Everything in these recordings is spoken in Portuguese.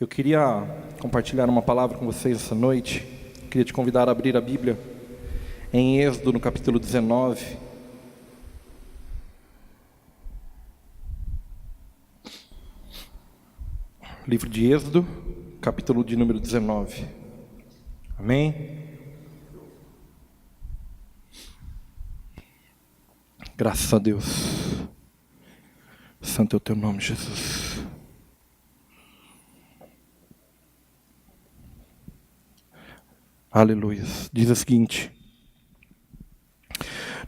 Eu queria compartilhar uma palavra com vocês essa noite. Queria te convidar a abrir a Bíblia em Êxodo, no capítulo 19. Livro de Êxodo, capítulo de número 19. Amém? Graças a Deus. Santo é o teu nome, Jesus. Aleluia. Diz o seguinte: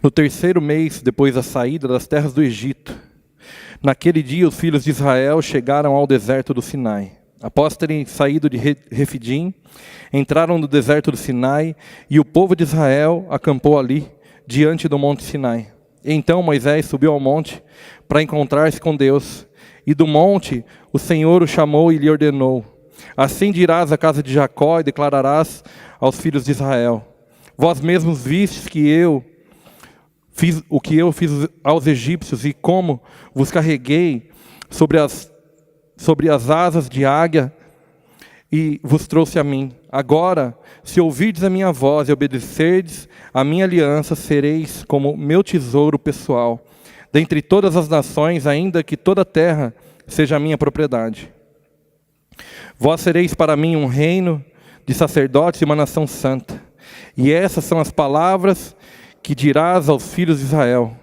no terceiro mês, depois da saída das terras do Egito, naquele dia os filhos de Israel chegaram ao deserto do Sinai. Após terem saído de Refidim, entraram no deserto do Sinai, e o povo de Israel acampou ali, diante do monte Sinai. Então Moisés subiu ao monte para encontrar-se com Deus, e do monte o Senhor o chamou e lhe ordenou: assim dirás à casa de Jacó e declararás aos filhos de Israel: vós mesmos vistes que eu fiz o que eu fiz aos egípcios, e como vos carreguei sobre as asas de águia e vos trouxe a mim. Agora, se ouvirdes a minha voz e obedecerdes a minha aliança, sereis como meu tesouro pessoal dentre todas as nações, ainda que toda a terra seja a minha propriedade. Vós sereis para mim um reino de sacerdotes e uma nação santa. E essas são as palavras que dirás aos filhos de Israel.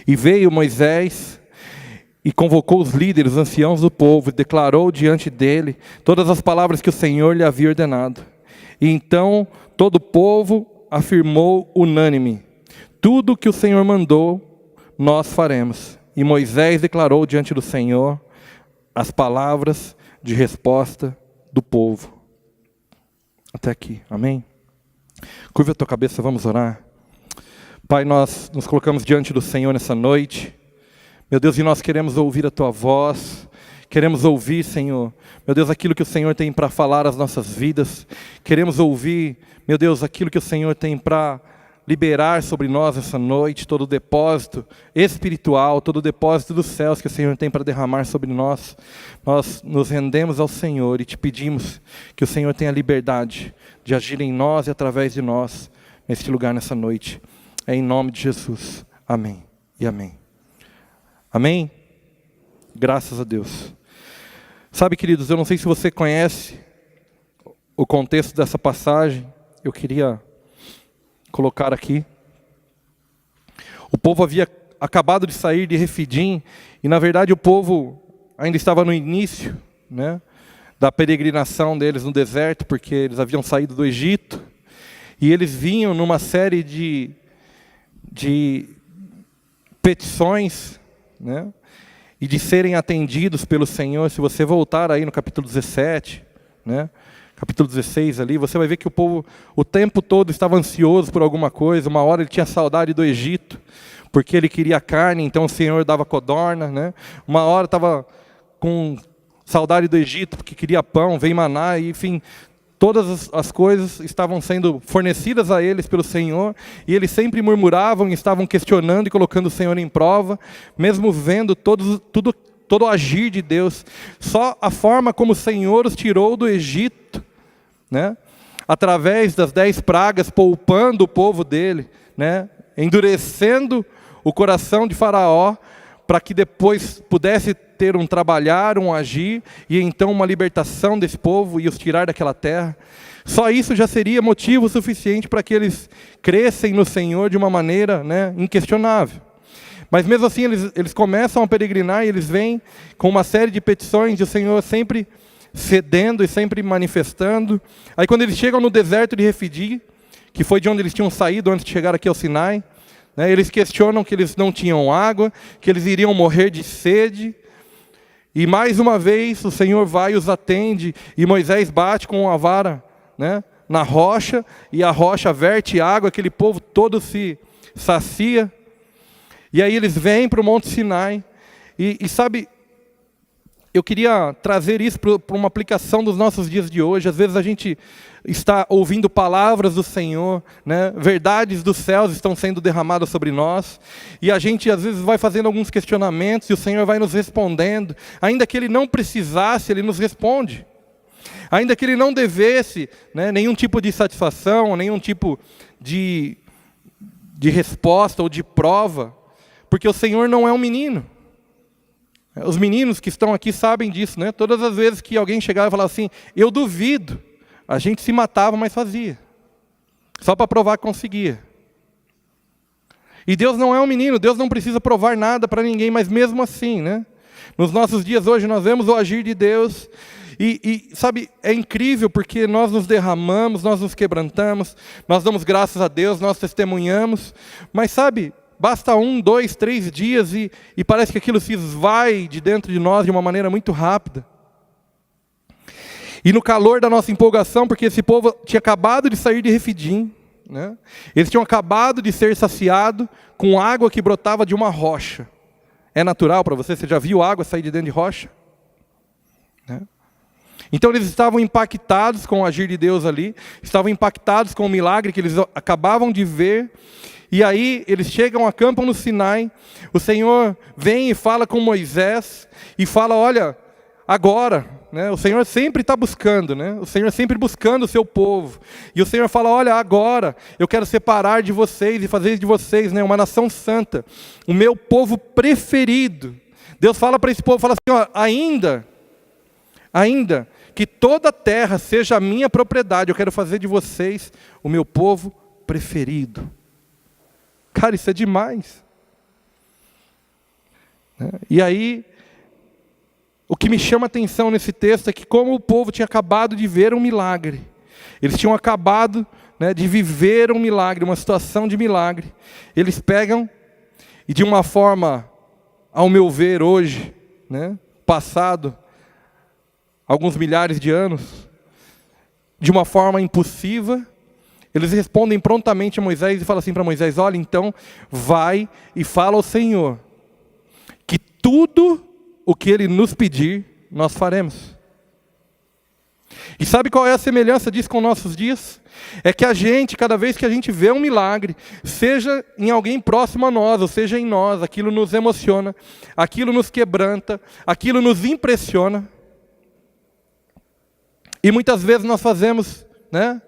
E veio Moisés e convocou os líderes, os anciãos do povo, e declarou diante dele todas as palavras que o Senhor lhe havia ordenado. E então todo o povo afirmou unânime: tudo o que o Senhor mandou, nós faremos. E Moisés declarou diante do Senhor as palavras de resposta do povo. Até aqui, amém? Curva a tua cabeça, vamos orar. Pai, nós nos colocamos diante do Senhor nessa noite. Meu Deus, e nós queremos ouvir a tua voz. Queremos ouvir, Senhor, meu Deus, aquilo que o Senhor tem para falar às nossas vidas. Queremos ouvir, meu Deus, aquilo que o Senhor tem para liberar sobre nós essa noite, todo o depósito espiritual, todo o depósito dos céus que o Senhor tem para derramar sobre nós. Nós nos rendemos ao Senhor e te pedimos que o Senhor tenha liberdade de agir em nós e através de nós, neste lugar, nessa noite. É em nome de Jesus. Amém e amém. Amém? Graças a Deus. Sabe, queridos, eu não sei se você conhece o contexto dessa passagem. Eu queria colocar aqui. O povo havia acabado de sair de Refidim, e na verdade o povo ainda estava no início, né, da peregrinação deles no deserto, porque eles haviam saído do Egito, e eles vinham numa série de petições, né, e de serem atendidos pelo Senhor. Se você voltar aí no capítulo 17, né, capítulo 16 ali, você vai ver que o povo o tempo todo estava ansioso por alguma coisa. Uma hora ele tinha saudade do Egito, porque ele queria carne, então o Senhor dava codorna, né? Uma hora estava com saudade do Egito, porque queria pão, veio maná, e, enfim, todas as coisas estavam sendo fornecidas a eles pelo Senhor, e eles sempre murmuravam e estavam questionando e colocando o Senhor em prova, mesmo vendo todo o agir de Deus. Só a forma como o Senhor os tirou do Egito, né, através das 10 pragas, poupando o povo dele, né, endurecendo o coração de Faraó, para que depois pudesse ter um trabalhar, um agir, e então uma libertação desse povo e os tirar daquela terra. Só isso já seria motivo suficiente para que eles crescem no Senhor de uma maneira, né, inquestionável. Mas mesmo assim eles começam a peregrinar, e eles vêm com uma série de petições, e o Senhor sempre cedendo e sempre manifestando. Aí quando eles chegam no deserto de Refidim, que foi de onde eles tinham saído antes de chegar aqui ao Sinai, né, eles questionam que eles não tinham água, que eles iriam morrer de sede. E mais uma vez o Senhor vai e os atende, e Moisés bate com a vara, né, na rocha, e a rocha verte água, aquele povo todo se sacia. E aí eles vêm para o Monte Sinai, e sabe, eu queria trazer isso para uma aplicação dos nossos dias de hoje. Às vezes a gente está ouvindo palavras do Senhor, né? Verdades dos céus estão sendo derramadas sobre nós, e a gente às vezes vai fazendo alguns questionamentos, e o Senhor vai nos respondendo. Ainda que Ele não precisasse, Ele nos responde. Ainda que Ele não devesse, né, nenhum tipo de satisfação, nenhum tipo de resposta ou de prova, porque o Senhor não é um menino. Os meninos que estão aqui sabem disso, né? Todas as vezes que alguém chegava e falava assim, eu duvido, a gente se matava, mas fazia. Só para provar que conseguia. E Deus não é um menino, Deus não precisa provar nada para ninguém, mas mesmo assim, né? Nos nossos dias hoje nós vemos o agir de Deus, e sabe, é incrível porque nós nos derramamos, nós nos quebrantamos, nós damos graças a Deus, nós testemunhamos, mas sabe, basta 1, 2, 3 dias e parece que aquilo se esvai de dentro de nós de uma maneira muito rápida. E no calor da nossa empolgação, porque esse povo tinha acabado de sair de Refidim, né? Eles tinham acabado de ser saciados com água que brotava de uma rocha. É natural para você? Você já viu água sair de dentro de rocha? Né? Então eles estavam impactados com o agir de Deus ali, estavam impactados com o milagre que eles acabavam de ver. E aí eles chegam, acampam no Sinai, o Senhor vem e fala com Moisés, e fala, olha, agora, né, o Senhor sempre está buscando, né, o Senhor sempre buscando o seu povo, e o Senhor fala, olha, agora eu quero separar de vocês e fazer de vocês, né, uma nação santa, o meu povo preferido. Deus fala para esse povo, fala assim, ó, ainda que toda a terra seja a minha propriedade, eu quero fazer de vocês o meu povo preferido. Cara, isso é demais. E aí, o que me chama a atenção nesse texto é que como o povo tinha acabado de ver um milagre, eles tinham acabado, né, de viver um milagre, uma situação de milagre, eles pegam e de uma forma, ao meu ver hoje, né, passado alguns milhares de anos, de uma forma impulsiva, eles respondem prontamente a Moisés e falam assim para Moisés, olha, então vai e fala ao Senhor, que tudo o que Ele nos pedir, nós faremos. E sabe qual é a semelhança disso com nossos dias? É que a gente, cada vez que a gente vê um milagre, seja em alguém próximo a nós, ou seja em nós, aquilo nos emociona, aquilo nos quebranta, aquilo nos impressiona. E muitas vezes nós fazemos, né,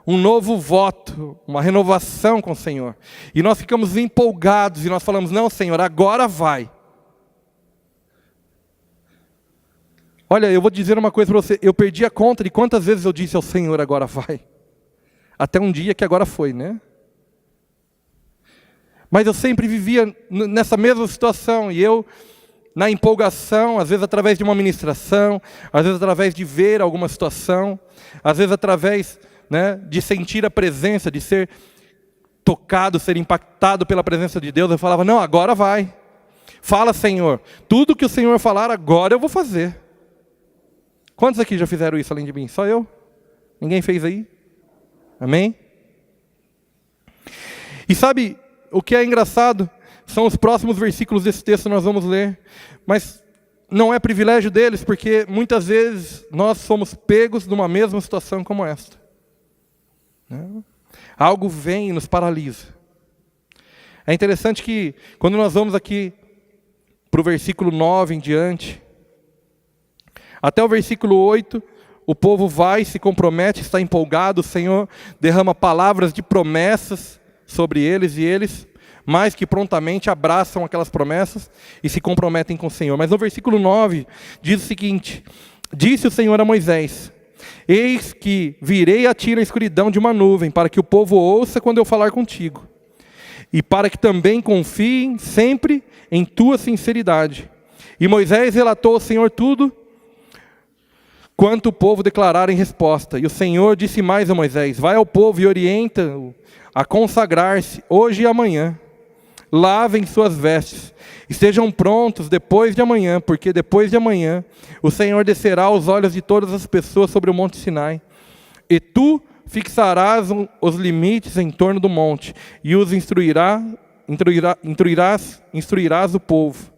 um novo voto, uma renovação com o Senhor. E nós ficamos empolgados e nós falamos, não, Senhor, agora vai. Olha, eu vou dizer uma coisa para você, eu perdi a conta de quantas vezes eu disse ao Senhor, agora vai. Até um dia que agora foi, né? Mas eu sempre vivia nessa mesma situação, e eu, na empolgação, às vezes através de uma ministração, às vezes através de ver alguma situação, às vezes através, né, de sentir a presença, de ser tocado, ser impactado pela presença de Deus, eu falava, não, agora vai. Fala, Senhor, tudo que o Senhor falar, agora eu vou fazer. Quantos aqui já fizeram isso além de mim? Só eu? Ninguém fez aí? Amém? E sabe, o que é engraçado, são os próximos versículos desse texto que nós vamos ler, mas não é privilégio deles, porque muitas vezes nós somos pegos numa mesma situação como esta. Algo vem e nos paralisa. É interessante que quando nós vamos aqui para o versículo 9 em diante, até o versículo 8, o povo vai, se compromete, está empolgado, o Senhor derrama palavras de promessas sobre eles, e eles mais que prontamente abraçam aquelas promessas e se comprometem com o Senhor. Mas no versículo 9 diz o seguinte, disse o Senhor a Moisés, eis que virei a ti na escuridão de uma nuvem, para que o povo ouça quando eu falar contigo, e para que também confiem sempre em tua sinceridade. E Moisés relatou ao Senhor tudo quanto o povo declarara em resposta. E o Senhor disse mais a Moisés, vai ao povo e orienta-o a consagrar-se hoje e amanhã. Lavem suas vestes, estejam prontos depois de amanhã, porque depois de amanhã o Senhor descerá aos olhos de todas as pessoas sobre o monte Sinai, e tu fixarás os limites em torno do monte, e os instruirás o povo.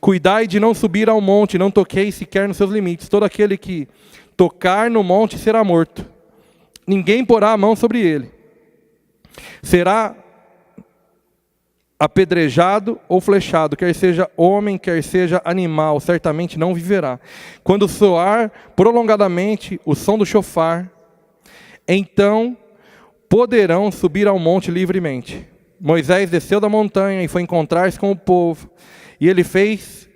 Cuidai de não subir ao monte, não toqueis sequer nos seus limites. Todo aquele que tocar no monte será morto. Ninguém porá a mão sobre ele. Será apedrejado ou flechado, quer seja homem, quer seja animal, certamente não viverá. Quando soar prolongadamente o som do chofar, então poderão subir ao monte livremente. Moisés desceu da montanha e foi encontrar-se com o povo. E ele fez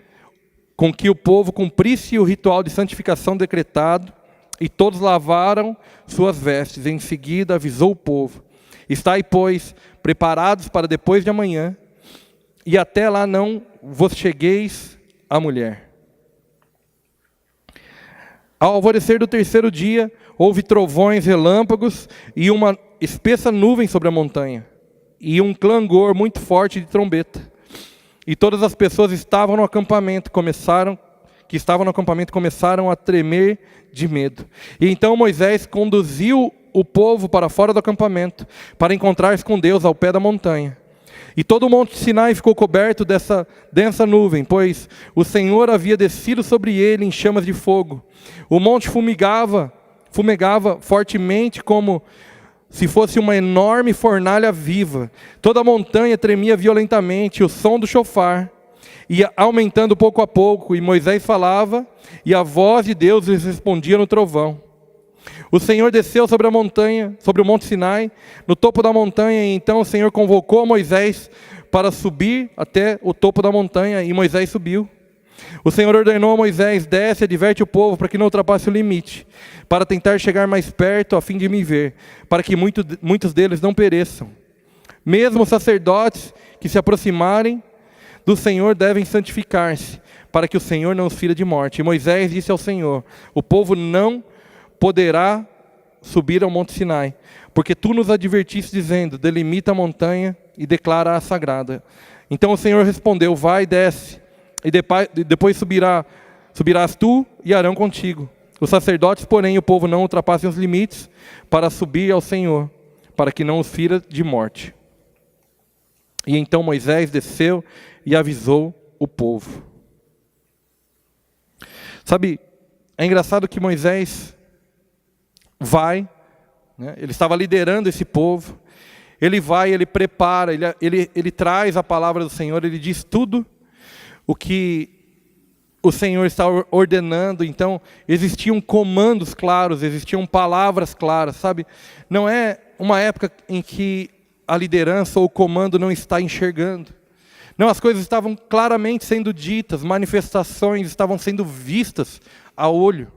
com que o povo cumprisse o ritual de santificação decretado, e todos lavaram suas vestes. Em seguida avisou o povo: estai, pois, preparados para depois de amanhã, e até lá não vos chegueis à mulher. Ao alvorecer do terceiro dia, houve trovões, relâmpagos, e uma espessa nuvem sobre a montanha, e um clangor muito forte de trombeta. E todas as pessoas que estavam no acampamento começaram a tremer de medo. E então Moisés conduziu o povo para fora do acampamento, para encontrar-se com Deus ao pé da montanha. E todo o monte Sinai ficou coberto dessa densa nuvem, pois o Senhor havia descido sobre ele em chamas de fogo. O monte fumegava fortemente, como se fosse uma enorme fornalha viva. Toda a montanha tremia violentamente, o som do chofar ia aumentando pouco a pouco, e Moisés falava, e a voz de Deus lhes respondia no trovão. O Senhor desceu sobre a montanha, sobre o monte Sinai, no topo da montanha, e então o Senhor convocou Moisés para subir até o topo da montanha, e Moisés subiu. O Senhor ordenou a Moisés: desce e adverte o povo para que não ultrapasse o limite, para tentar chegar mais perto a fim de me ver, para que muitos deles não pereçam. Mesmo os sacerdotes que se aproximarem do Senhor devem santificar-se, para que o Senhor não os fira de morte. E Moisés disse ao Senhor: o povo não poderá subir ao monte Sinai, porque tu nos advertiste dizendo: delimita a montanha e declara-a sagrada. Então o Senhor respondeu: vai, desce, e depois subirás tu e Arão contigo. Os sacerdotes, porém, o povo não ultrapassem os limites para subir ao Senhor, para que não os fira de morte. E então Moisés desceu e avisou o povo. Sabe, é engraçado que Moisés vai, né? Ele estava liderando esse povo, ele vai, ele prepara, ele traz a palavra do Senhor, ele diz tudo o que o Senhor está ordenando. Então existiam comandos claros, existiam palavras claras, sabe? Não é uma época em que a liderança ou o comando não está enxergando. Não, as coisas estavam claramente sendo ditas, manifestações estavam sendo vistas a olho.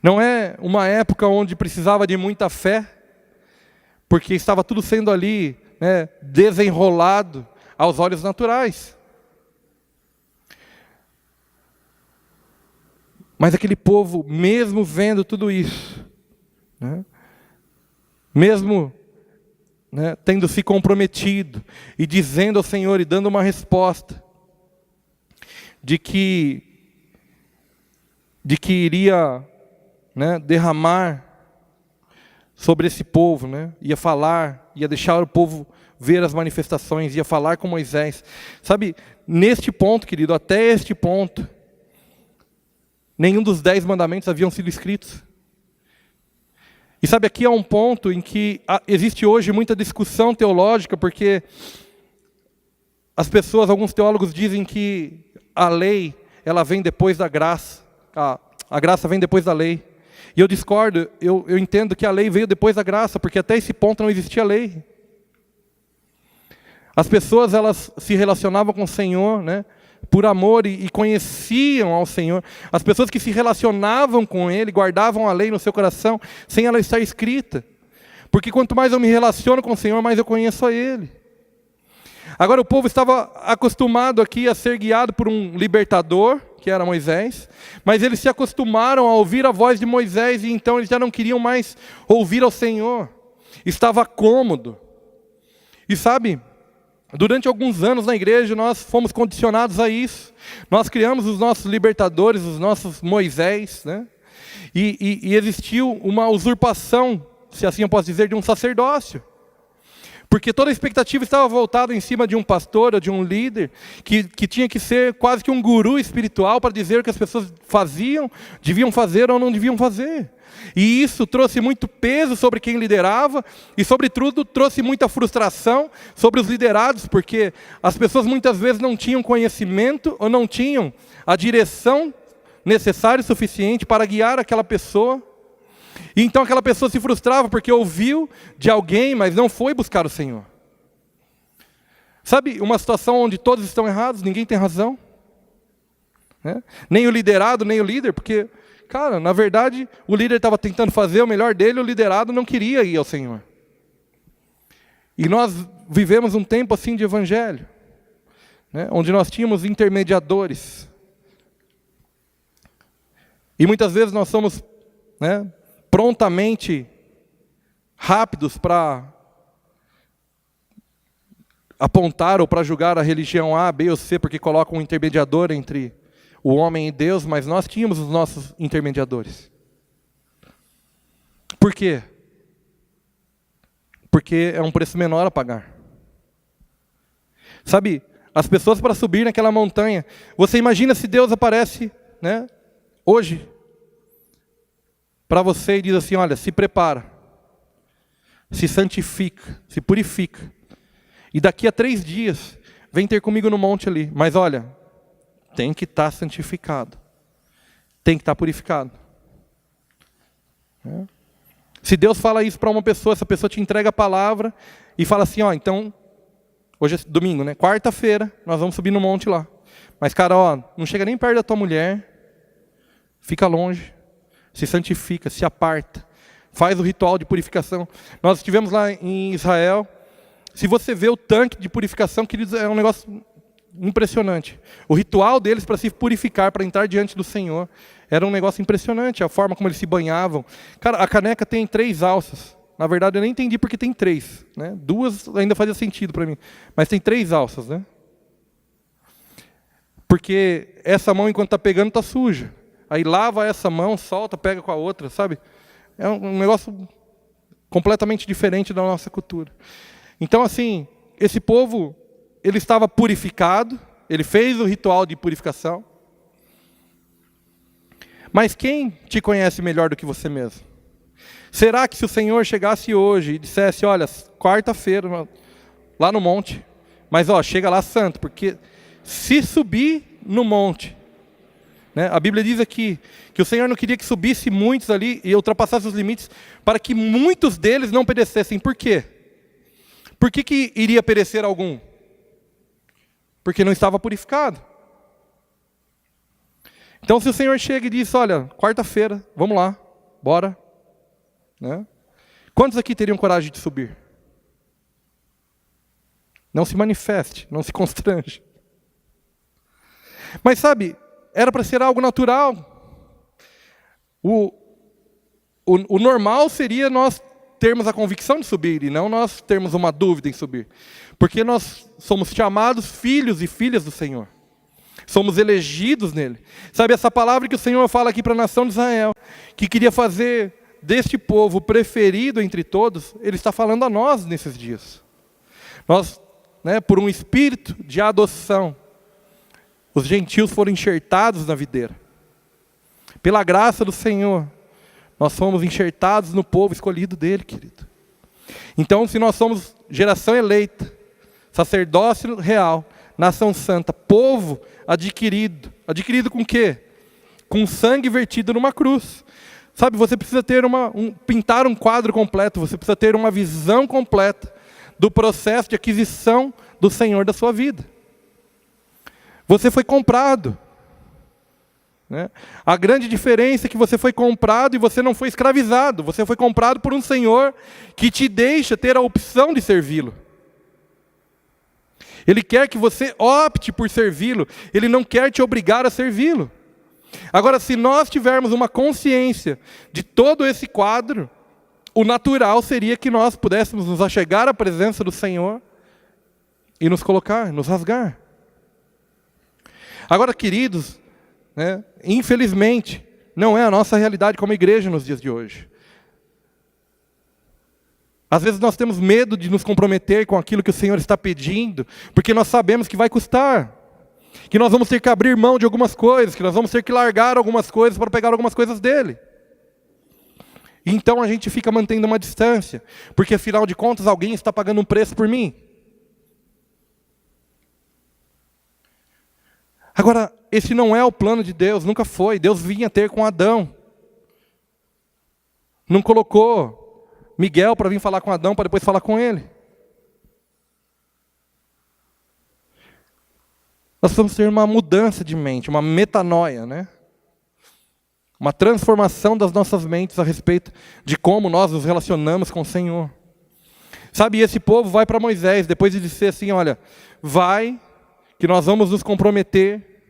Não é uma época onde precisava de muita fé, porque estava tudo sendo ali, né, desenrolado aos olhos naturais. Mas aquele povo, mesmo vendo tudo isso, né, mesmo, né, tendo se comprometido e dizendo ao Senhor e dando uma resposta de que iria, né, derramar sobre esse povo, né, ia falar, ia deixar o povo ver as manifestações, ia falar com Moisés. Sabe, neste ponto, querido, até este ponto, nenhum dos 10 mandamentos haviam sido escritos. E sabe, aqui é um ponto em que existe hoje muita discussão teológica, porque as pessoas, alguns teólogos dizem que a lei, ela vem depois da graça, a graça vem depois da lei. E eu discordo, eu entendo que a lei veio depois da graça, porque até esse ponto não existia lei. As pessoas, elas se relacionavam com o Senhor, né, por amor e conheciam ao Senhor. As pessoas que se relacionavam com Ele, guardavam a lei no seu coração, sem ela estar escrita. Porque quanto mais eu me relaciono com o Senhor, mais eu conheço a Ele. Agora o povo estava acostumado aqui a ser guiado por um libertador, que era Moisés, mas eles se acostumaram a ouvir a voz de Moisés, e então eles já não queriam mais ouvir ao Senhor. Estava cômodo. E sabe, durante alguns anos na igreja nós fomos condicionados a isso. Nós criamos os nossos libertadores, os nossos Moisés, né? E existiu uma usurpação, se assim eu posso dizer, de um sacerdócio. Porque toda a expectativa estava voltada em cima de um pastor ou de um líder que tinha que ser quase que um guru espiritual para dizer o que as pessoas faziam, deviam fazer ou não deviam fazer. E isso trouxe muito peso sobre quem liderava e, sobretudo, trouxe muita frustração sobre os liderados, porque as pessoas muitas vezes não tinham conhecimento ou não tinham a direção necessária e suficiente para guiar aquela pessoa. E então aquela pessoa se frustrava porque ouviu de alguém, mas não foi buscar o Senhor. Sabe, uma situação onde todos estão errados, ninguém tem razão, né? Nem o liderado, nem o líder, porque, cara, na verdade, o líder estava tentando fazer o melhor dele, o liderado não queria ir ao Senhor. E nós vivemos um tempo assim de evangelho, né? Onde nós tínhamos intermediadores. E muitas vezes nós somos, né, prontamente rápidos para apontar ou para julgar a religião A, B ou C, porque colocam um intermediador entre o homem e Deus, mas nós tínhamos os nossos intermediadores. Por quê? Porque é um preço menor a pagar. Sabe, as pessoas para subir naquela montanha, você imagina se Deus aparece, né, hoje, para você e diz assim, olha, se prepara, se santifica, se purifica, e daqui a 3 dias, vem ter comigo no monte ali, mas olha, tem que estar santificado, tem que estar purificado. Se Deus fala isso para uma pessoa, essa pessoa te entrega a palavra e fala assim, ó, então, hoje é domingo, né? Quarta-feira, nós vamos subir no monte lá. Mas, cara, ó, não chega nem perto da tua mulher, fica longe, se santifica, se aparta, faz o ritual de purificação. Nós estivemos lá em Israel, se você vê o tanque de purificação, queridos, é um negócio impressionante. O ritual deles para se purificar, para entrar diante do Senhor, era um negócio impressionante, a forma como eles se banhavam. Cara, a caneca tem 3 alças. Na verdade, eu nem entendi porque tem 3. Né? 2 ainda fazia sentido para mim, mas tem 3 alças. Né? Porque essa mão, enquanto está pegando, está suja. Aí lava essa mão, solta, pega com a outra, sabe? É um negócio completamente diferente da nossa cultura. Então, assim, esse povo, ele estava purificado, ele fez o ritual de purificação. Mas quem te conhece melhor do que você mesmo? Será que se o Senhor chegasse hoje e dissesse, olha, quarta-feira, lá no monte, mas ó, chega lá santo, porque se subir no monte, né, a Bíblia diz aqui que o Senhor não queria que subisse muitos ali e ultrapassasse os limites, para que muitos deles não perecessem. Por quê? Por que iria perecer algum? Porque não estava purificado. Então, se o Senhor chega e diz, olha, quarta-feira, vamos lá, bora. Né? Quantos aqui teriam coragem de subir? Não se manifeste, não se constrange. Mas sabe, era para ser algo natural. O normal seria nós termos a convicção de subir e não nós termos uma dúvida em subir. Porque nós somos chamados filhos e filhas do Senhor. Somos elegidos nele. Sabe, essa palavra que o Senhor fala aqui para a nação de Israel, que queria fazer deste povo preferido entre todos, Ele está falando a nós nesses dias. Nós, né, por um espírito de adoção, os gentios foram enxertados na videira. Pela graça do Senhor, nós fomos enxertados no povo escolhido dele, querido. Então, se nós somos geração eleita, sacerdócio real, nação santa, povo adquirido. Adquirido com o quê? Com sangue vertido numa cruz. Sabe, você precisa ter pintar um quadro completo, você precisa ter uma visão completa do processo de aquisição do Senhor da sua vida. Você foi comprado. Né? A grande diferença é que você foi comprado e você não foi escravizado. Você foi comprado por um Senhor que te deixa ter a opção de servi-lo. Ele quer que você opte por servi-lo. Ele não quer te obrigar a servi-lo. Agora, se nós tivermos uma consciência de todo esse quadro, o natural seria que nós pudéssemos nos achegar à presença do Senhor e nos colocar, nos rasgar. Agora, queridos, né, infelizmente, não é a nossa realidade como igreja nos dias de hoje. Às vezes nós temos medo de nos comprometer com aquilo que o Senhor está pedindo, porque nós sabemos que vai custar, que nós vamos ter que abrir mão de algumas coisas, que nós vamos ter que largar algumas coisas para pegar algumas coisas dele. E então a gente fica mantendo uma distância, porque afinal de contas alguém está pagando um preço por mim. Agora, esse não é o plano de Deus, nunca foi. Deus vinha ter com Adão. Não colocou Miguel para vir falar com Adão, para depois falar com ele. Nós vamos ter uma mudança de mente, uma metanoia, né? Uma transformação das nossas mentes a respeito de como nós nos relacionamos com o Senhor. Sabe, esse povo vai para Moisés, depois de dizer assim, olha, vai, que nós vamos nos comprometer,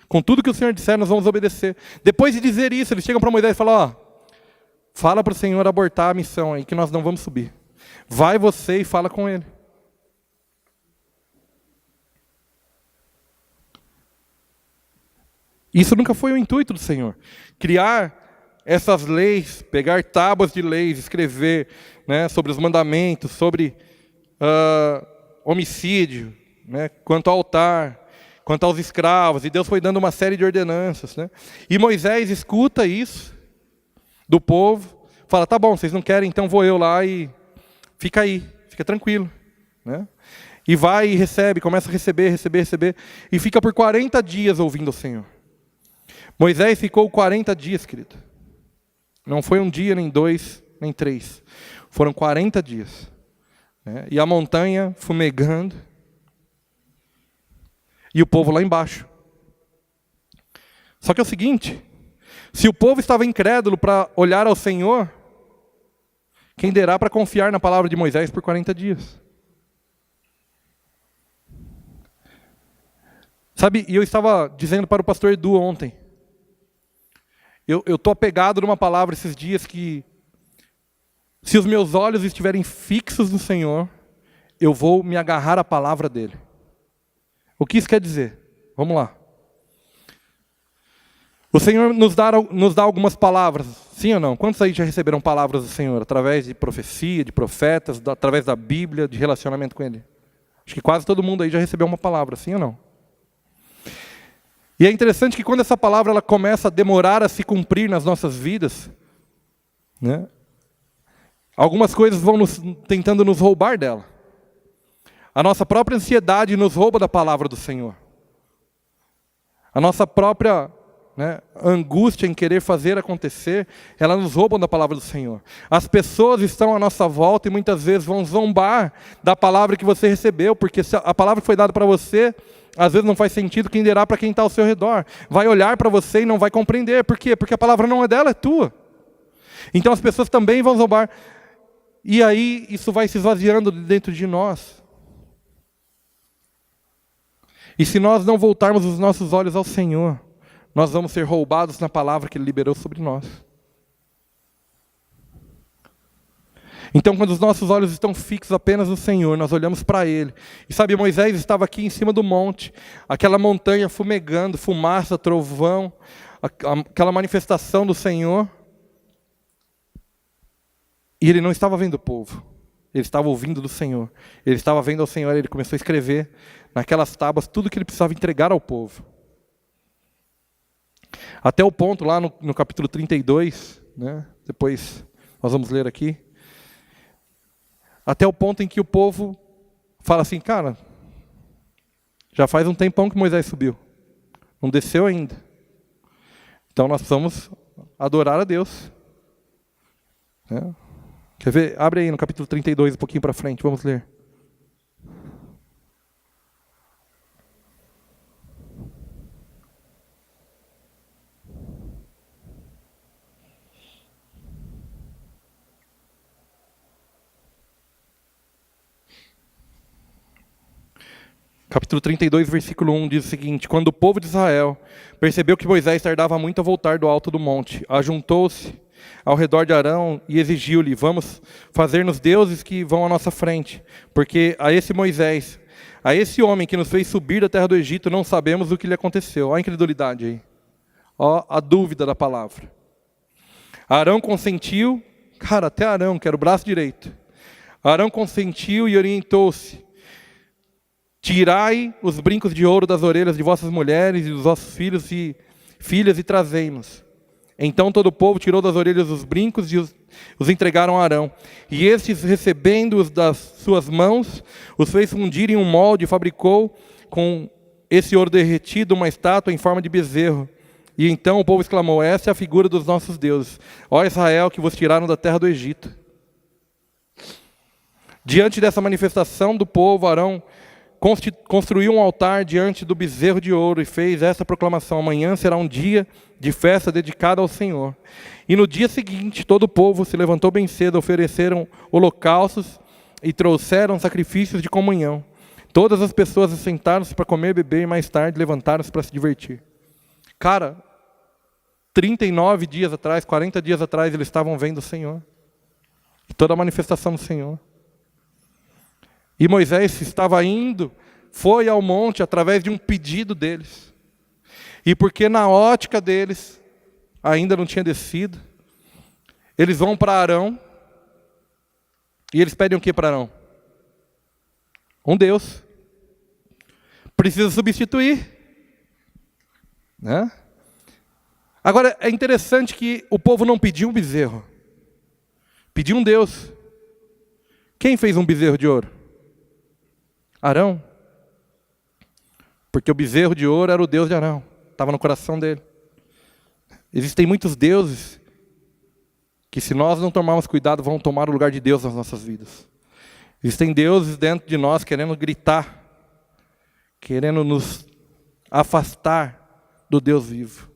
com tudo que o Senhor disser, nós vamos obedecer. Depois de dizer isso, eles chegam para Moisés e falam, ó, fala para o Senhor abortar a missão aí, que nós não vamos subir. Vai você e fala com ele. Isso nunca foi o intuito do Senhor. Criar essas leis, pegar tábuas de leis, escrever, né, sobre os mandamentos, sobre homicídio, né, quanto ao altar, quanto aos escravos. E Deus foi dando uma série de ordenanças, né? E Moisés escuta isso do povo, fala, tá bom, vocês não querem, então vou eu lá e fica aí, fica tranquilo, né? E vai e recebe, começa a receber, e fica por 40 dias ouvindo o Senhor. Moisés ficou 40 dias, querido. Não foi um dia, nem 2, nem 3. Foram 40 dias. Né? E a montanha fumegando. E o povo lá embaixo. Só que é o seguinte, se o povo estava incrédulo para olhar ao Senhor, quem derá para confiar na palavra de Moisés por 40 dias? Sabe, e eu estava dizendo para o pastor Edu ontem, eu estou apegado numa palavra esses dias que, se os meus olhos estiverem fixos no Senhor, eu vou me agarrar à palavra dele. O que isso quer dizer? Vamos lá. O Senhor nos dá algumas palavras, sim ou não? Quantos aí já receberam palavras do Senhor? Através de profecia, de profetas, através da Bíblia, de relacionamento com Ele? Acho que quase todo mundo aí já recebeu uma palavra, sim ou não? E é interessante que quando essa palavra ela começa a demorar a se cumprir nas nossas vidas, né, algumas coisas vão tentando nos roubar dela. A nossa própria ansiedade nos rouba da palavra do Senhor. A nossa própria, né, angústia em querer fazer acontecer, ela nos rouba da palavra do Senhor. As pessoas estão à nossa volta e muitas vezes vão zombar da palavra que você recebeu, porque se a palavra que foi dada para você, às vezes não faz sentido, quem dirá para quem está ao seu redor. Vai olhar para você e não vai compreender. Por quê? Porque a palavra não é dela, é tua. Então as pessoas também vão zombar. E aí isso vai se esvaziando dentro de nós. E se nós não voltarmos os nossos olhos ao Senhor, nós vamos ser roubados na palavra que Ele liberou sobre nós. Então, quando os nossos olhos estão fixos apenas no Senhor, nós olhamos para Ele. E sabe, Moisés estava aqui em cima do monte, aquela montanha fumegando, fumaça, trovão, aquela manifestação do Senhor. E ele não estava vendo o povo, ele estava ouvindo do Senhor. Ele estava vendo ao Senhor, ele começou a escrever naquelas tábuas tudo que ele precisava entregar ao povo. Até o ponto lá no capítulo 32, né, depois nós vamos ler aqui, até o ponto em que o povo fala assim, cara, já faz um tempão que Moisés subiu, não desceu ainda. Então nós precisamos adorar a Deus. Né? Quer ver? Abre aí no capítulo 32, um pouquinho para frente, vamos ler. Capítulo 32, versículo 1 diz o seguinte: quando o povo de Israel percebeu que Moisés tardava muito a voltar do alto do monte, ajuntou-se ao redor de Arão e exigiu-lhe, vamos fazer-nos deuses que vão à nossa frente, porque a esse Moisés, a esse homem que nos fez subir da terra do Egito, não sabemos o que lhe aconteceu. Olha a incredulidade aí, olha a dúvida da palavra. Arão consentiu, cara, até Arão, que era o braço direito, Arão consentiu e orientou-se: tirai os brincos de ouro das orelhas de vossas mulheres e dos vossos filhos e filhas e trazei-nos. Então todo o povo tirou das orelhas os brincos e os entregaram a Arão. E estes, recebendo-os das suas mãos, os fez fundir em um molde e fabricou com esse ouro derretido uma estátua em forma de bezerro. E então o povo exclamou: essa é a figura dos nossos deuses, ó Israel, que vos tiraram da terra do Egito. Diante dessa manifestação do povo, Arão construiu um altar diante do bezerro de ouro e fez essa proclamação: amanhã será um dia de festa dedicado ao Senhor. E no dia seguinte, todo o povo se levantou bem cedo, ofereceram holocaustos e trouxeram sacrifícios de comunhão. Todas as pessoas sentaram-se para comer e beber e mais tarde levantaram-se para se divertir. Cara, 39 dias atrás, 40 dias atrás, eles estavam vendo o Senhor. E toda a manifestação do Senhor. E Moisés estava indo, foi ao monte através de um pedido deles. E porque na ótica deles ainda não tinha descido, eles vão para Arão. E eles pedem o que para Arão? Um Deus. Precisa substituir. Né? Agora, é interessante que o povo não pediu um bezerro. Pediu um Deus. Quem fez um bezerro de ouro? Arão. Porque o bezerro de ouro era o Deus de Arão. Estava no coração dele. Existem muitos deuses que, se nós não tomarmos cuidado, vão tomar o lugar de Deus nas nossas vidas. Existem deuses dentro de nós querendo gritar, querendo nos afastar do Deus vivo.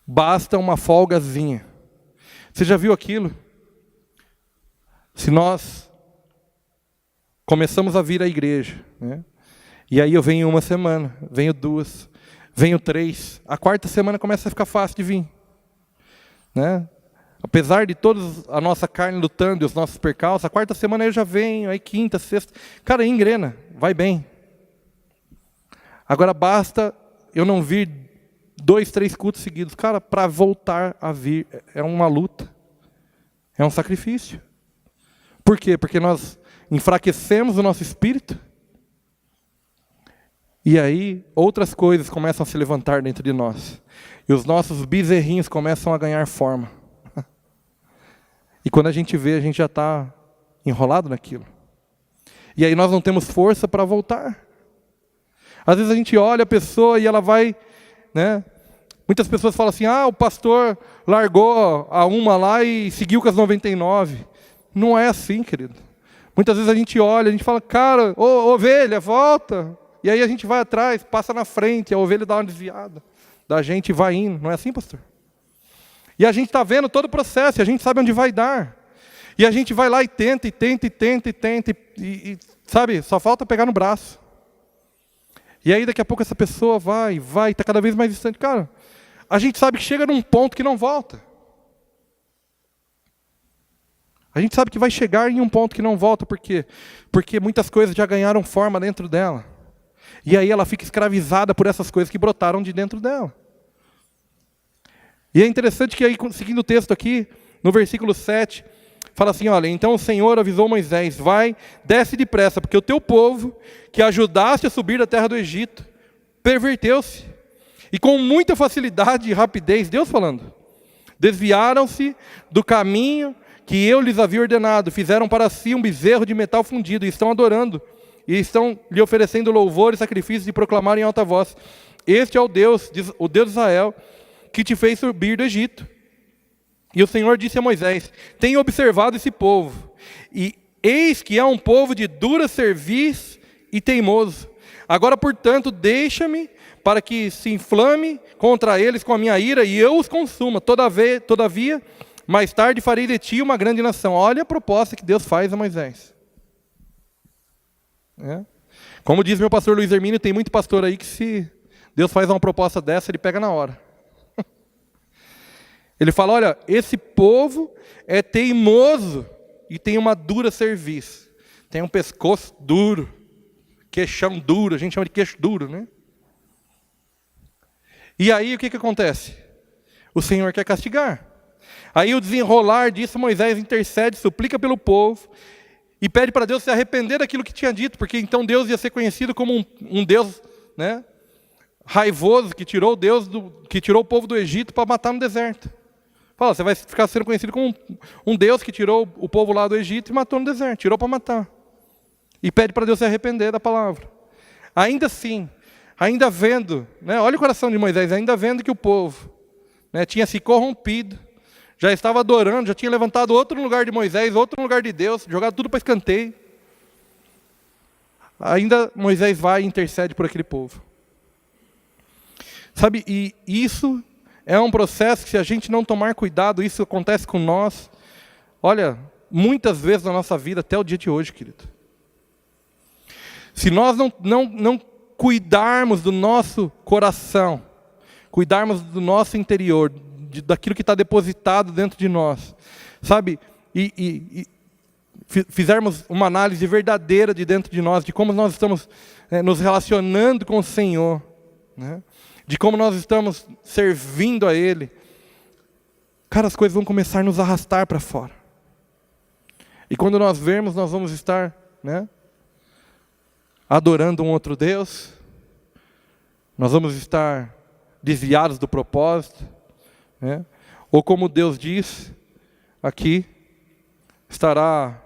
Basta uma folgazinha. Você já viu aquilo? Se nós começamos a vir à igreja, né? E aí eu venho uma semana, venho duas, venho três. A quarta semana começa a ficar fácil de vir, né? Apesar de toda a nossa carne lutando e os nossos percalços, a quarta semana eu já venho, aí quinta, sexta. Cara, engrena, vai bem. Agora basta eu não vir 2, 3 cultos seguidos. Cara, para voltar a vir é uma luta, é um sacrifício. Por quê? Porque nós enfraquecemos o nosso espírito. E aí outras coisas começam a se levantar dentro de nós. E os nossos bezerrinhos começam a ganhar forma. E quando a gente vê, a gente já está enrolado naquilo. E aí nós não temos força para voltar. Às vezes a gente olha a pessoa e ela vai, né? Muitas pessoas falam assim: ah, o pastor largou a uma lá e seguiu com as 99. Não é assim, querido. Muitas vezes a gente olha, a gente fala: cara, ô, ovelha, volta. E aí a gente vai atrás, passa na frente, a ovelha dá uma desviada da gente e vai indo. Não é assim, pastor? E a gente está vendo todo o processo, e a gente sabe onde vai dar. E a gente vai lá e tenta, e sabe, só falta pegar no braço. E aí daqui a pouco essa pessoa vai, está cada vez mais distante. Cara, a gente sabe que chega num ponto que não volta. A gente sabe que vai chegar em um ponto que não volta. Por quê? Porque muitas coisas já ganharam forma dentro dela. E aí ela fica escravizada por essas coisas que brotaram de dentro dela. E é interessante que aí, seguindo o texto aqui, no versículo 7, fala assim: olha, então o Senhor avisou Moisés: vai, desce depressa, porque o teu povo, que ajudaste a subir da terra do Egito, perverteu-se. E com muita facilidade e rapidez, Deus falando, desviaram-se do caminho que eu lhes havia ordenado, fizeram para si um bezerro de metal fundido, e estão adorando, e estão lhe oferecendo louvor e sacrifícios, e proclamaram em alta voz: este é o Deus de Israel, que te fez subir do Egito. E o Senhor disse a Moisés: tenho observado esse povo, e eis que é um povo de dura cerviz e teimoso. Agora, portanto, deixa-me para que se inflame contra eles com a minha ira, e eu os consuma. Todavia, mais tarde farei de ti uma grande nação. Olha a proposta que Deus faz a Moisés. Como diz meu pastor Luiz Hermínio, tem muito pastor aí que, se Deus faz uma proposta dessa, ele pega na hora. Ele fala: olha, esse povo é teimoso e tem uma dura cerviz. Tem um pescoço duro, queixão duro, a gente chama de queixo duro, né? E aí o que acontece? O Senhor quer castigar. Aí o desenrolar disso, Moisés intercede, suplica pelo povo e pede para Deus se arrepender daquilo que tinha dito, porque então Deus ia ser conhecido como um Deus, né, raivoso, que tirou o povo do Egito para matar no deserto. Fala, você vai ficar sendo conhecido como um Deus que tirou o povo lá do Egito e matou no deserto, tirou para matar. E pede para Deus se arrepender da palavra. Ainda assim, ainda vendo, né, olha o coração de Moisés, ainda vendo que o povo, né, tinha se corrompido, já estava adorando, já tinha levantado outro no lugar de Moisés, outro no lugar de Deus, jogado tudo para escanteio. Ainda Moisés vai e intercede por aquele povo. Sabe, e isso é um processo que, se a gente não tomar cuidado, isso acontece com nós, olha, muitas vezes na nossa vida, até o dia de hoje, querido. Se nós não cuidarmos do nosso coração, cuidarmos do nosso interior, daquilo que está depositado dentro de nós, sabe, e fizermos uma análise verdadeira de dentro de nós, de como nós estamos nos relacionando com o Senhor, né? De como nós estamos servindo a Ele, cara, as coisas vão começar a nos arrastar para fora. E quando nós vermos, nós vamos estar, né, adorando um outro Deus, nós vamos estar desviados do propósito, né? Ou como Deus diz aqui, estará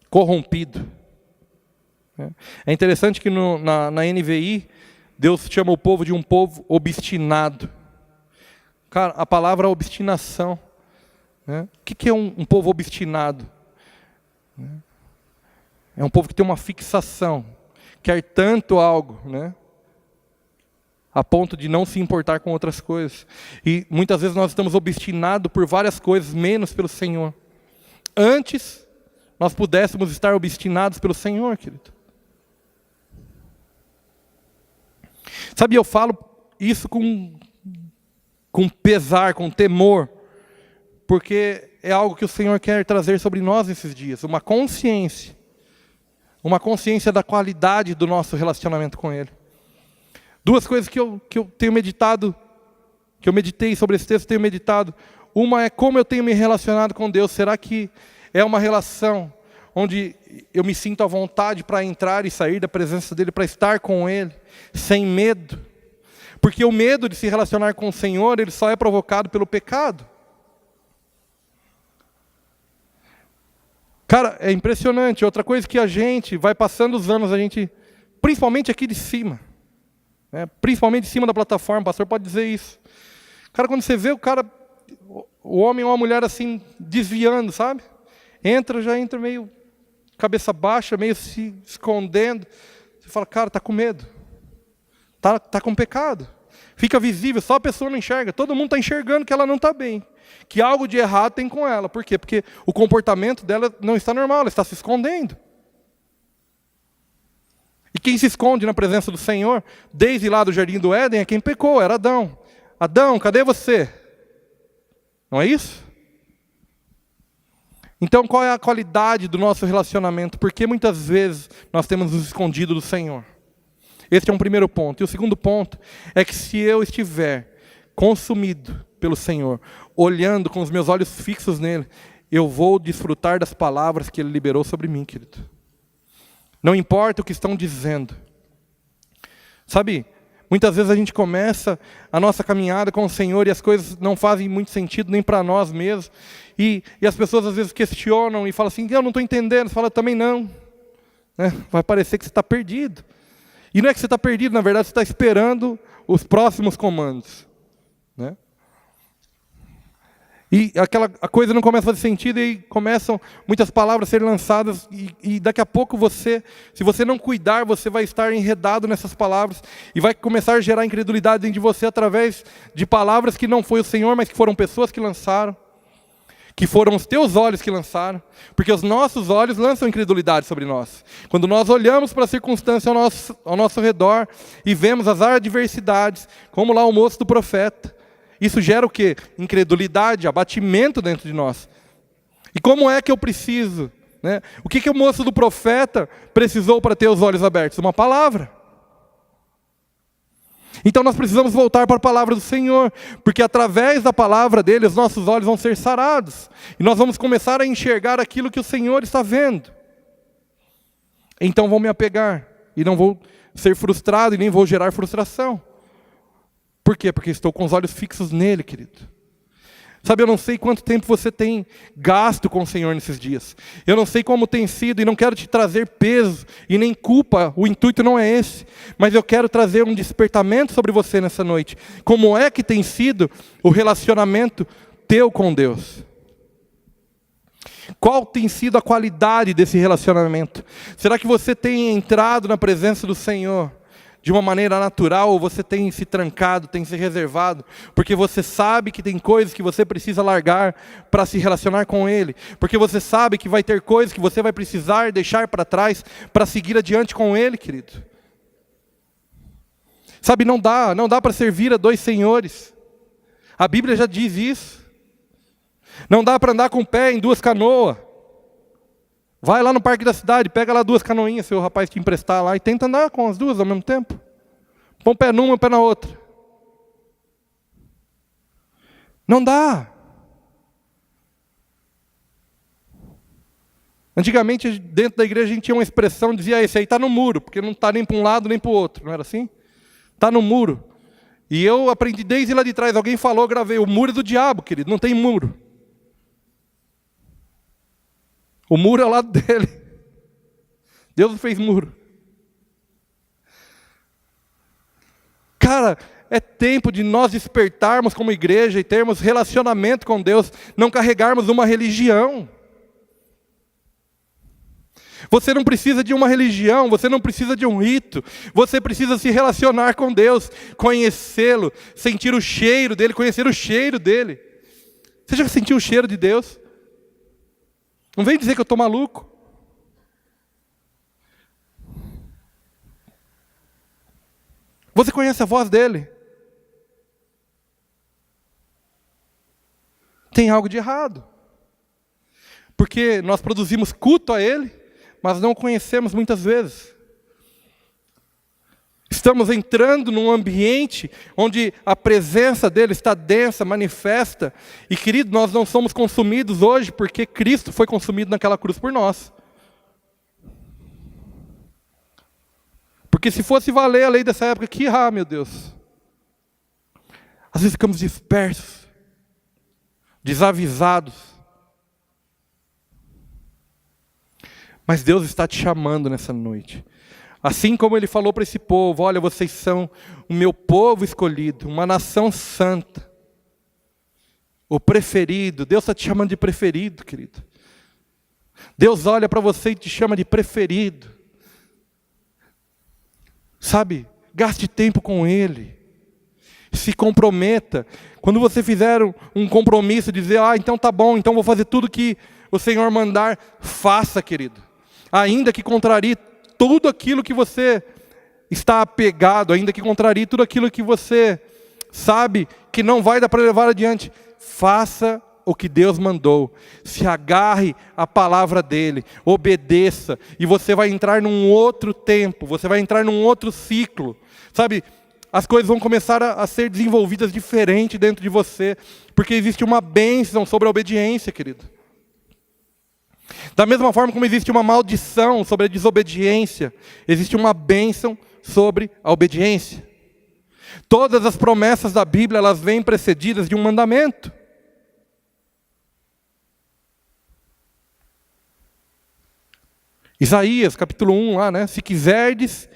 corrompido. É interessante que na NVI, Deus chama o povo de um povo obstinado. Cara, a palavra obstinação, né? O que é um povo obstinado? É um povo que tem uma fixação, quer tanto algo, né, a ponto de não se importar com outras coisas. E muitas vezes nós estamos obstinados por várias coisas, menos pelo Senhor. Antes, nós pudéssemos estar obstinados pelo Senhor, querido. Sabe, eu falo isso com pesar, com temor, porque é algo que o Senhor quer trazer sobre nós nesses dias, uma consciência da qualidade do nosso relacionamento com Ele. Duas coisas que eu tenho meditado, que eu meditei sobre esse texto, tenho meditado. Uma é como eu tenho me relacionado com Deus. Será que é uma relação onde eu me sinto à vontade para entrar e sair da presença dEle, para estar com Ele, sem medo? Porque o medo de se relacionar com o Senhor, ele só é provocado pelo pecado. Cara, é impressionante. Outra coisa que a gente vai passando os anos, principalmente aqui de cima, né, principalmente de cima da plataforma, o pastor pode dizer isso. Cara, quando você vê o homem ou a mulher assim, desviando, sabe? Já entra meio cabeça baixa, meio se escondendo. Você fala, cara, está com medo. Está com pecado. Fica visível, só a pessoa não enxerga. Todo mundo está enxergando que ela não está bem. Que algo de errado tem com ela. Por quê? Porque o comportamento dela não está normal, ela está se escondendo. E quem se esconde na presença do Senhor, desde lá do Jardim do Éden, é quem pecou, era Adão. Adão, cadê você? Não é isso? Então, qual é a qualidade do nosso relacionamento? Por que muitas vezes nós temos nos escondido do Senhor? Esse é um primeiro ponto. E o segundo ponto é que, se eu estiver consumido pelo Senhor, olhando com os meus olhos fixos nele, eu vou desfrutar das palavras que Ele liberou sobre mim, querido. Não importa o que estão dizendo. Sabe, muitas vezes a gente começa a nossa caminhada com o Senhor e as coisas não fazem muito sentido nem para nós mesmos. E as pessoas às vezes questionam e falam assim, eu não estou entendendo. Você fala, também não. Né? Vai parecer que você está perdido. E não é que você está perdido, na verdade você está esperando os próximos comandos. Né? E a coisa não começa a fazer sentido e começam muitas palavras a serem lançadas e daqui a pouco se você não cuidar, você vai estar enredado nessas palavras e vai começar a gerar incredulidade dentro de você através de palavras que não foi o Senhor, mas que foram pessoas que lançaram, que foram os teus olhos que lançaram, porque os nossos olhos lançam incredulidade sobre nós. Quando nós olhamos para a circunstância ao nosso redor e vemos as adversidades, como lá o moço do profeta, isso gera o quê? Incredulidade, abatimento dentro de nós. E como é que eu preciso? Né? O que o moço do profeta precisou para ter os olhos abertos? Uma palavra. Então nós precisamos voltar para a palavra do Senhor, porque através da palavra dele os nossos olhos vão ser sarados, e nós vamos começar a enxergar aquilo que o Senhor está vendo. Então vou me apegar, e não vou ser frustrado, e nem vou gerar frustração. Por quê? Porque estou com os olhos fixos nele, querido. Sabe, eu não sei quanto tempo você tem gasto com o Senhor nesses dias. Eu não sei como tem sido, e não quero te trazer peso e nem culpa, o intuito não é esse. Mas eu quero trazer um despertamento sobre você nessa noite. Como é que tem sido o relacionamento teu com Deus? Qual tem sido a qualidade desse relacionamento? Será que você tem entrado na presença do Senhor de uma maneira natural, ou você tem se trancado, tem se reservado, porque você sabe que tem coisas que você precisa largar para se relacionar com Ele, porque você sabe que vai ter coisas que você vai precisar deixar para trás para seguir adiante com Ele, querido? Sabe, não dá para servir a dois senhores. A Bíblia já diz isso. Não dá para andar com o pé em duas canoas. Vai lá no parque da cidade, pega lá duas canoinhas, se o rapaz te emprestar lá, e tenta andar com as duas ao mesmo tempo. Põe um pé numa e um pé na outra. Não dá. Antigamente, dentro da igreja, a gente tinha uma expressão, dizia, esse aí está no muro, porque não está nem para um lado nem para o outro, não era assim? Está no muro. E eu aprendi desde lá de trás, alguém falou, gravei, o muro é do diabo, querido, não tem muro. O muro é ao lado dele. Deus não fez muro. Cara, é tempo de nós despertarmos como igreja e termos relacionamento com Deus, não carregarmos uma religião. Você não precisa de uma religião, você não precisa de um rito, você precisa se relacionar com Deus, conhecê-lo, sentir o cheiro dele, conhecer o cheiro dele. Você já sentiu o cheiro de Deus? Não vem dizer que eu estou maluco. Você conhece a voz dele? Tem algo de errado. Porque nós produzimos culto a ele, mas não o conhecemos muitas vezes. Estamos entrando num ambiente onde a presença dele está densa, manifesta. E querido, nós não somos consumidos hoje porque Cristo foi consumido naquela cruz por nós. Porque se fosse valer a lei dessa época aqui, meu Deus. Às vezes ficamos dispersos, desavisados. Mas Deus está te chamando nessa noite. Assim como Ele falou para esse povo, olha, vocês são o meu povo escolhido, uma nação santa. O preferido, Deus está te chamando de preferido, querido. Deus olha para você e te chama de preferido. Sabe, gaste tempo com Ele. Se comprometa. Quando você fizer um compromisso, dizer, então tá bom, então vou fazer tudo que o Senhor mandar, faça, querido. Ainda que contrarie tudo aquilo que você está apegado, ainda que contrarie tudo aquilo que você sabe que não vai dar para levar adiante, faça o que Deus mandou, se agarre à palavra dele, obedeça, e você vai entrar num outro tempo, você vai entrar num outro ciclo, sabe? As coisas vão começar a ser desenvolvidas diferente dentro de você, porque existe uma bênção sobre a obediência, querido. Da mesma forma como existe uma maldição sobre a desobediência, existe uma bênção sobre a obediência. Todas as promessas da Bíblia, elas vêm precedidas de um mandamento. Isaías, capítulo 1, lá, né? Se quiserdes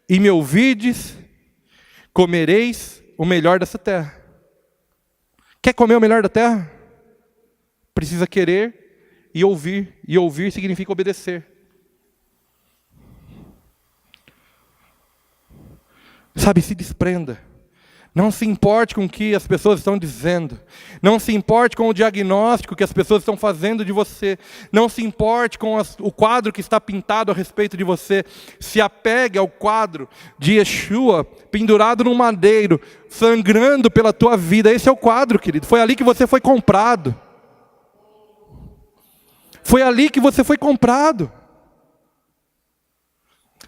e me ouvides, comereis o melhor dessa terra. Quer comer o melhor da terra? Precisa querer e ouvir significa obedecer. Sabe, se desprenda. Não se importe com o que as pessoas estão dizendo. Não se importe com o diagnóstico que as pessoas estão fazendo de você. Não se importe com o quadro que está pintado a respeito de você. Se apegue ao quadro de Yeshua pendurado num madeiro, sangrando pela tua vida. Esse é o quadro, querido. Foi ali que você foi comprado. Foi ali que você foi comprado.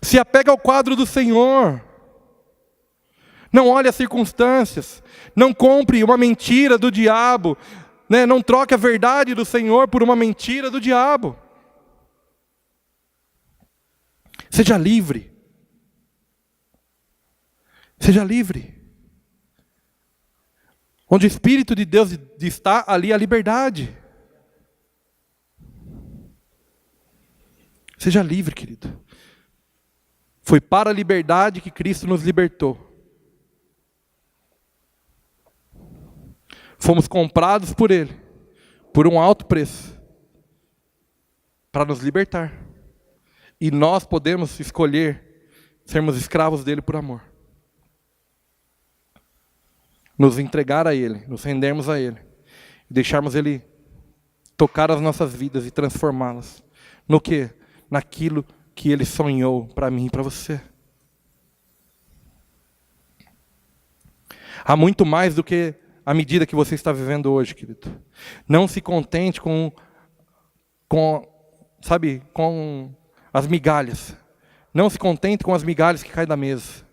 Se apega ao quadro do Senhor. Não olhe as circunstâncias. Não compre uma mentira do diabo, né? Não troque a verdade do Senhor por uma mentira do diabo. Seja livre. Seja livre. Onde o Espírito de Deus está, ali a liberdade. Seja livre, querido. Foi para a liberdade que Cristo nos libertou. Fomos comprados por Ele, por um alto preço, para nos libertar. E nós podemos escolher sermos escravos dele por amor. Nos entregar a Ele, nos rendermos a Ele. E deixarmos Ele tocar as nossas vidas e transformá-las. No quê? Naquilo que Ele sonhou para mim e para você. Há muito mais do que a medida que você está vivendo hoje, querido. Não se contente com as migalhas. Não se contente com as migalhas que caem da mesa.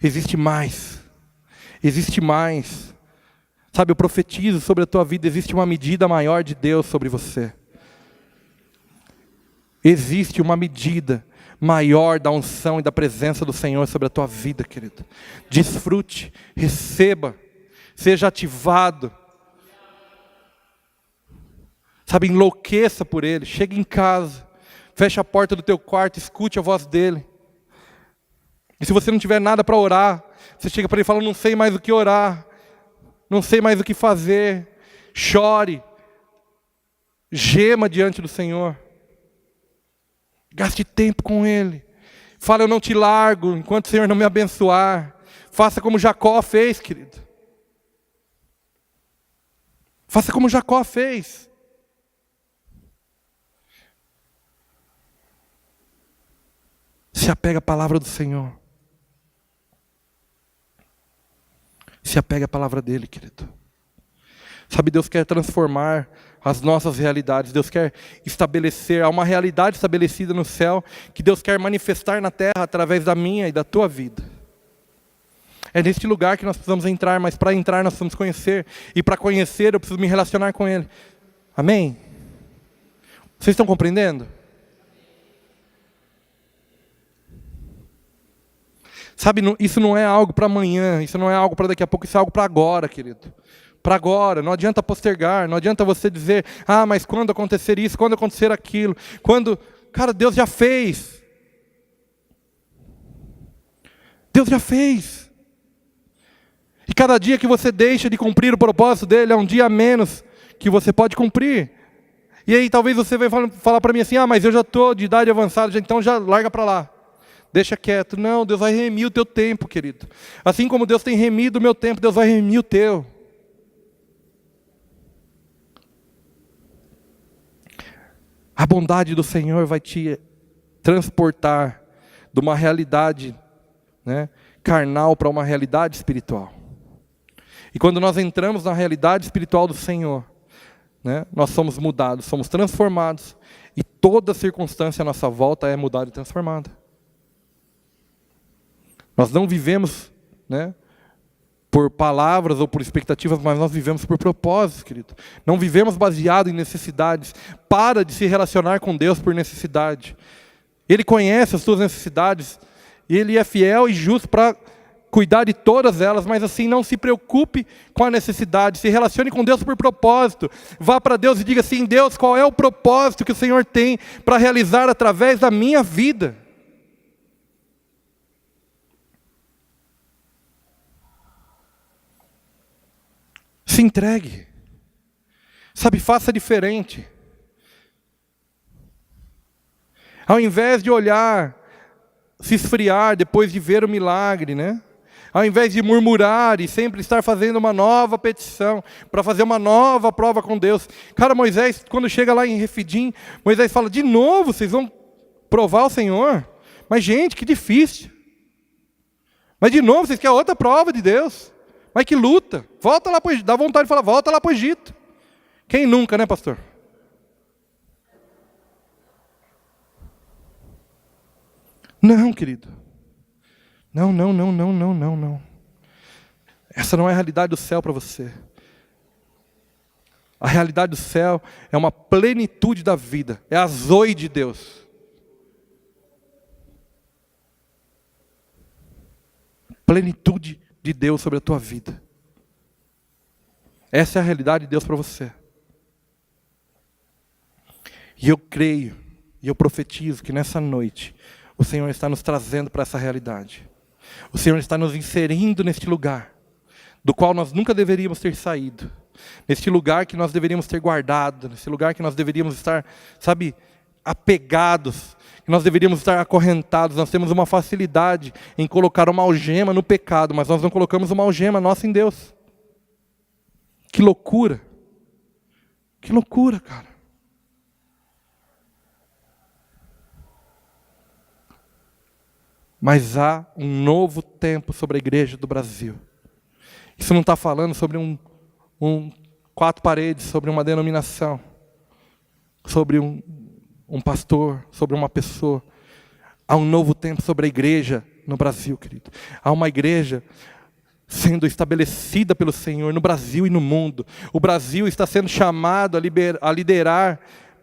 Existe mais. Existe mais. Sabe, eu profetizo sobre a tua vida, existe uma medida maior de Deus sobre você. Existe uma medida maior da unção e da presença do Senhor sobre a tua vida, querido. Desfrute, receba, seja ativado. Sabe, enlouqueça por Ele. Chegue em casa, feche a porta do teu quarto, escute a voz dEle. E se você não tiver nada para orar, você chega para Ele e fala, não sei mais o que orar, não sei mais o que fazer. Chore, gema diante do Senhor. Gaste tempo com Ele. Fala, eu não te largo enquanto o Senhor não me abençoar. Faça como Jacó fez, querido. Faça como Jacó fez. Se apega à palavra do Senhor. Se apega à palavra dEle, querido. Sabe, Deus quer transformar as nossas realidades. Deus quer estabelecer, há uma realidade estabelecida no céu, que Deus quer manifestar na terra através da minha e da tua vida. É neste lugar que nós precisamos entrar, mas para entrar nós precisamos conhecer. E para conhecer eu preciso me relacionar com Ele. Amém? Vocês estão compreendendo? Sabe, isso não é algo para amanhã, isso não é algo para daqui a pouco, isso é algo para agora, querido. Para agora, não adianta postergar, não adianta você dizer, mas quando acontecer isso, quando acontecer aquilo, quando... Cara, Deus já fez. Deus já fez. E cada dia que você deixa de cumprir o propósito dEle, é um dia a menos que você pode cumprir. E aí talvez você vai falar para mim assim, mas eu já estou de idade avançada, então já larga para lá. Deixa quieto. Não, Deus vai remir o teu tempo, querido. Assim como Deus tem remido o meu tempo, Deus vai remir o teu. A bondade do Senhor vai te transportar de uma realidade, né, carnal para uma realidade espiritual. E quando nós entramos na realidade espiritual do Senhor, né, nós somos mudados, somos transformados. E toda circunstância à nossa volta é mudada e transformada. Nós não vivemos, né, por palavras ou por expectativas, mas nós vivemos por propósitos, querido. Não vivemos baseado em necessidades. Para de se relacionar com Deus por necessidade. Ele conhece as tuas necessidades. E Ele é fiel e justo para cuidar de todas elas, mas assim, não se preocupe com a necessidade. Se relacione com Deus por propósito. Vá para Deus e diga assim, Deus, qual é o propósito que o Senhor tem para realizar através da minha vida? Se entregue. Sabe, faça diferente. Ao invés de olhar, se esfriar depois de ver o milagre, né? Ao invés de murmurar e sempre estar fazendo uma nova petição, para fazer uma nova prova com Deus. Cara, Moisés, quando chega lá em Refidim, Moisés fala, de novo, vocês vão provar o Senhor? Mas gente, que difícil. Mas de novo, vocês querem outra prova de Deus? Mas que luta. Volta lá para o Egito. Dá vontade de falar, volta lá para o Egito. Quem nunca, né, pastor? Não, querido. Não. Essa não é a realidade do céu para você. A realidade do céu é uma plenitude da vida, é a zoe de Deus. Plenitude de Deus sobre a tua vida. Essa é a realidade de Deus para você. E eu creio, e eu profetizo que nessa noite, o Senhor está nos trazendo para essa realidade. O Senhor está nos inserindo neste lugar, do qual nós nunca deveríamos ter saído. Neste lugar que nós deveríamos ter guardado, nesse lugar que nós deveríamos estar, apegados, que nós deveríamos estar acorrentados. Nós temos uma facilidade em colocar uma algema no pecado, mas nós não colocamos uma algema nossa em Deus. Que loucura! Que loucura, cara! Mas há um novo tempo sobre a igreja do Brasil. Isso não está falando sobre quatro paredes, sobre uma denominação, sobre um pastor, sobre uma pessoa. Há um novo tempo sobre a igreja no Brasil, querido. Há uma igreja sendo estabelecida pelo Senhor no Brasil e no mundo. O Brasil está sendo chamado a liderar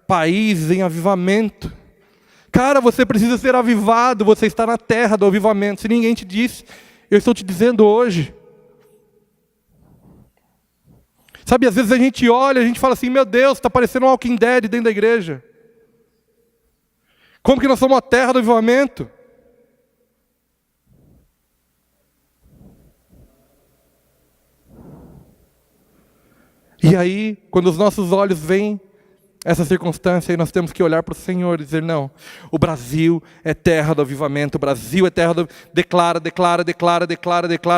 países em avivamento. Cara, você precisa ser avivado, você está na terra do avivamento. Se ninguém te disse, eu estou te dizendo hoje. Sabe, às vezes a gente olha, a gente fala assim, meu Deus, está parecendo um Walking Dead dentro da igreja. Como que nós somos a terra do avivamento? E aí, quando os nossos olhos veem essa circunstância, aí nós temos que olhar para o Senhor e dizer, não, o Brasil é terra do avivamento, o Brasil é terra do... Declara,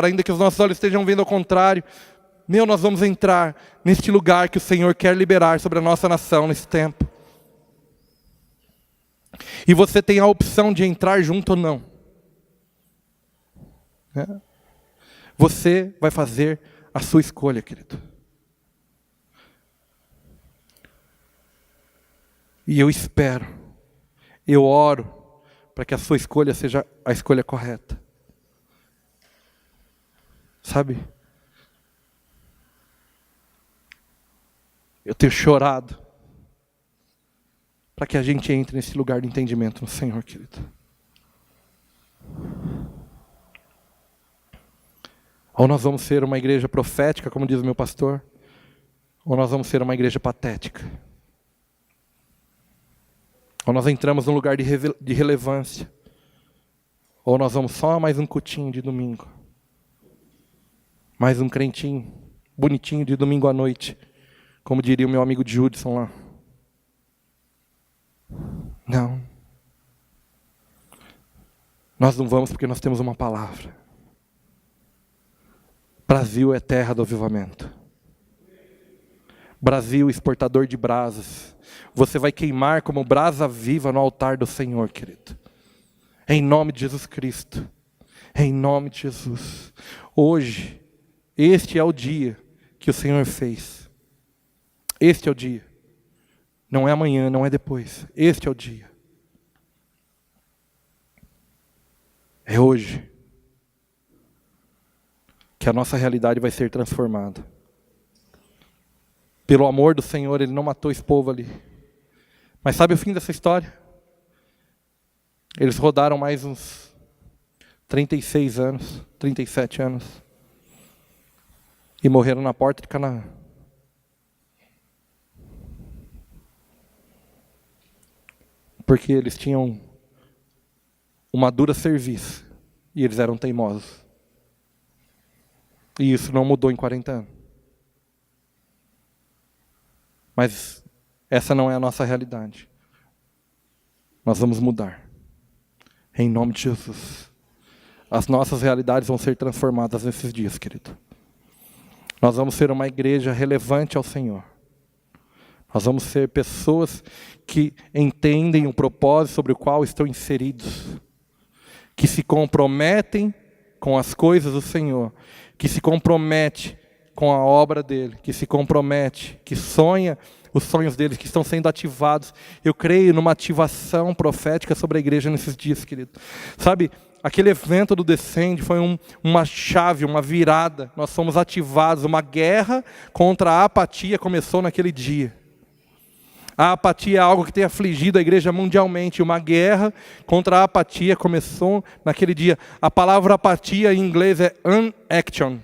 ainda que os nossos olhos estejam vendo ao contrário. Nós vamos entrar neste lugar que o Senhor quer liberar sobre a nossa nação nesse tempo. E você tem a opção de entrar junto ou não. Você vai fazer a sua escolha, querido. E eu espero, eu oro, para que a sua escolha seja a escolha correta. Sabe? Eu tenho chorado para que a gente entre nesse lugar de entendimento no Senhor, querido. Ou nós vamos ser uma igreja profética, como diz o meu pastor, ou nós vamos ser uma igreja patética. Ou nós entramos num lugar de relevância, ou nós vamos só mais um cultinho de domingo. Mais um crentinho, bonitinho de domingo à noite. Como diria o meu amigo Judson lá. Não. Nós não vamos porque nós temos uma palavra. Brasil é terra do avivamento. Brasil, exportador de brasas. Você vai queimar como brasa viva no altar do Senhor, querido. Em nome de Jesus Cristo. Em nome de Jesus. Hoje, este é o dia que o Senhor fez. Este é o dia. Não é amanhã, não é depois. Este é o dia. É hoje que a nossa realidade vai ser transformada. Pelo amor do Senhor, Ele não matou esse povo ali. Mas sabe o fim dessa história? Eles rodaram mais uns 36 anos, 37 anos. E morreram na porta de Canaã. Porque eles tinham uma dura serviço. E eles eram teimosos. E isso não mudou em 40 anos. Mas essa não é a nossa realidade. Nós vamos mudar. Em nome de Jesus. As nossas realidades vão ser transformadas nesses dias, querido. Nós vamos ser uma igreja relevante ao Senhor. Nós vamos ser pessoas que entendem o propósito sobre o qual estão inseridos. Que se comprometem com as coisas do Senhor. Que se compromete com a obra dele. Que se compromete, que sonha os sonhos deles que estão sendo ativados. Eu creio numa ativação profética sobre a igreja nesses dias, querido. Sabe, aquele evento do Descende foi uma chave, uma virada. Nós fomos ativados, uma guerra contra a apatia começou naquele dia. A apatia é algo que tem afligido a igreja mundialmente. Uma guerra contra a apatia começou naquele dia. A palavra apatia em inglês é inaction.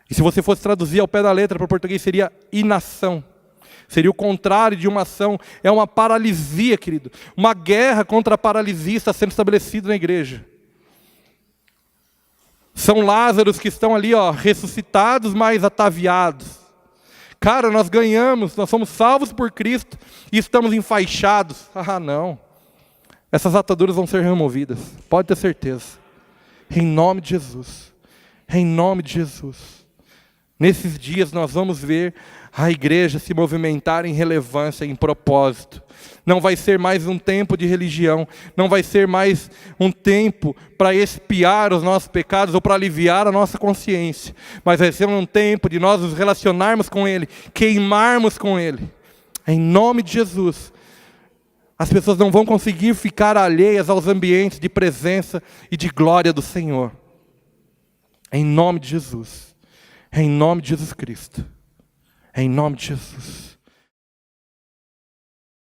E se você fosse traduzir ao pé da letra para o português, seria inação. Seria o contrário de uma ação. É uma paralisia, querido. Uma guerra contra a paralisia está sendo estabelecida na igreja. São Lázaros que estão ali, ressuscitados, mas ataviados. Cara, nós ganhamos, nós somos salvos por Cristo e estamos enfaixados. Ah, não. Essas ataduras vão ser removidas, pode ter certeza. Em nome de Jesus. Em nome de Jesus. Nesses dias nós vamos ver a igreja se movimentar em relevância, em propósito. Não vai ser mais um tempo de religião, não vai ser mais um tempo para expiar os nossos pecados ou para aliviar a nossa consciência, mas vai ser um tempo de nós nos relacionarmos com Ele, queimarmos com Ele. Em nome de Jesus, as pessoas não vão conseguir ficar alheias aos ambientes de presença e de glória do Senhor. Em nome de Jesus, em nome de Jesus Cristo, em nome de Jesus.